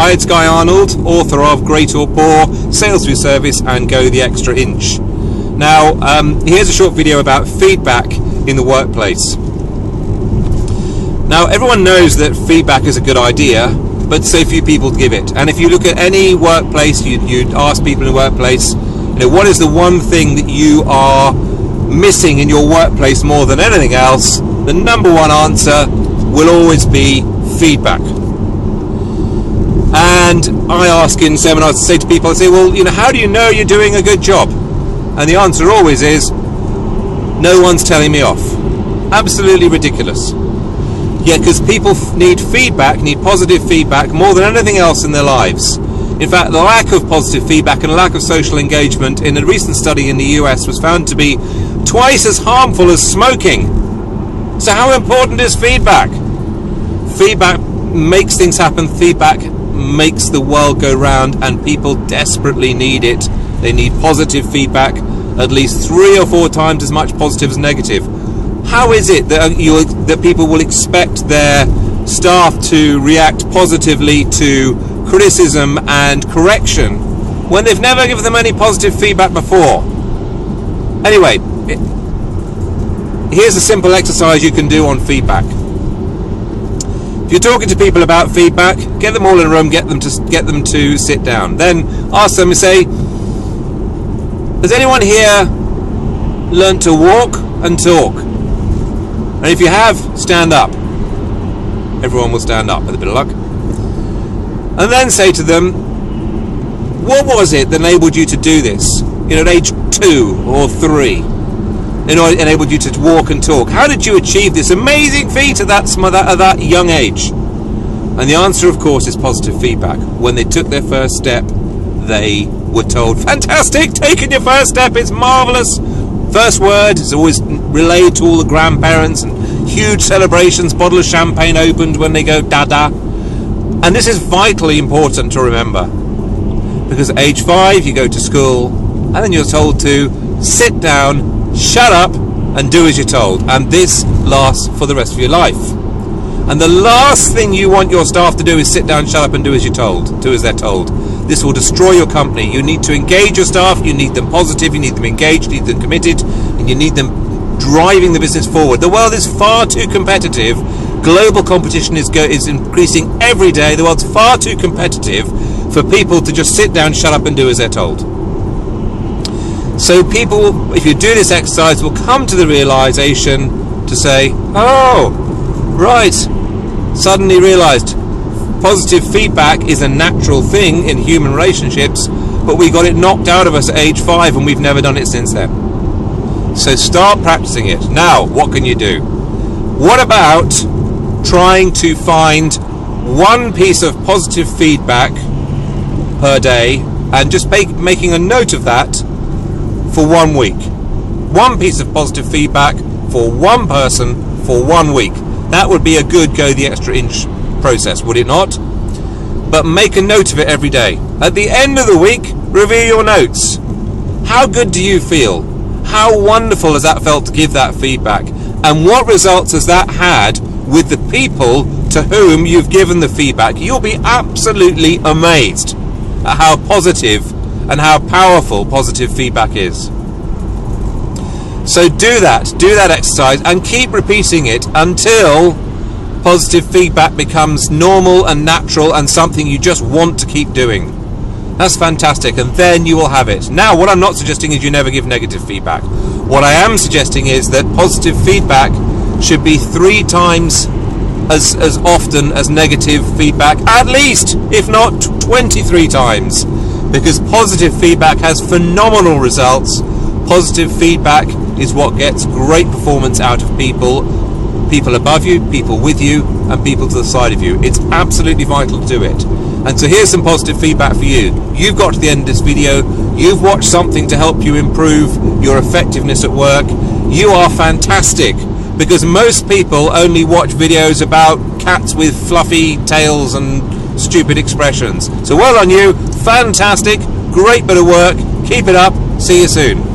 Hi, it's Guy Arnold, author of Great or Poor, Sales Through Service and Go the Extra Inch. Now, here's a short video about feedback in the workplace. Now, everyone knows that feedback is a good idea, but so few people give it. And if you look at any workplace, you'd ask people in the workplace, what is the one thing that you are missing in your workplace more than anything else? The number one answer will always be feedback. And I ask in seminars to say to people, I say, well, how do you know you're doing a good job? And the answer always is, no one's telling me off. Absolutely ridiculous. Yeah, because people need feedback, need positive feedback more than anything else in their lives. In fact, the lack of positive feedback and lack of social engagement in a recent study in the US was found to be twice as harmful as smoking. So how important is feedback? Feedback makes things happen. Feedback makes the world go round, and people desperately need it. They need positive feedback, at least 3 or 4 times as much positive as negative. How is it that people will expect their staff to react positively to criticism and correction when they've never given them any positive feedback before? Anyway, here's a simple exercise you can do on feedback. If you're talking to people about feedback, get them all in a room, get them to sit down. Then ask them and say, has anyone here learned to walk and talk? And if you have, stand up. Everyone will stand up with a bit of luck. And then say to them, what was it that enabled you to do this? At age 2 or 3, enabled you to walk and talk. How did you achieve this amazing feat at that young age? And the answer, of course, is positive feedback. When they took their first step, they were told, fantastic, taking your first step, it's marvellous. First word is always relayed to all the grandparents, and huge celebrations, bottle of champagne opened when they go dada. And this is vitally important to remember, because at age 5 you go to school and then you're told to sit down, shut up and do as you're told, and this lasts for the rest of your life. And the last thing you want your staff to do is sit down, shut up and do as you're told, do as they're told. This will destroy your company. You need to engage your staff, you need them positive, you need them engaged, you need them committed, and you need them driving the business forward. The world is far too competitive. Global competition is increasing every day. The world's far too competitive for people to just sit down, shut up and do as they're told. So people, if you do this exercise, will come to the realization to say, oh, right, suddenly realized positive feedback is a natural thing in human relationships, but we got it knocked out of us at age 5 and we've never done it since then. So start practicing it. Now, what can you do? What about trying to find one piece of positive feedback per day and just making a note of that for 1 week? One piece of positive feedback for one person for 1 week. That would be a good go the extra inch process, would it not? But make a note of it every day. At the end of the week, review your notes. How good do you feel? How wonderful has that felt to give that feedback? And what results has that had with the people to whom you've given the feedback? You'll be absolutely amazed at how positive and how powerful positive feedback is. So do that exercise and keep repeating it until positive feedback becomes normal and natural and something you just want to keep doing. That's fantastic, and then you will have it. Now, what I'm not suggesting is you never give negative feedback. What I am suggesting is that positive feedback should be 3 times as often as negative feedback, at least, if not 23 times, because positive feedback has phenomenal results. Positive feedback is what gets great performance out of people above you, people with you, and people to the side of you. It's absolutely vital to do it. And so here's some positive feedback for you. You've got to the end of this video, you've watched something to help you improve your effectiveness at work. You are fantastic, because most people only watch videos about cats with fluffy tails and stupid expressions. So well on you, fantastic, great bit of work, keep it up, see you soon.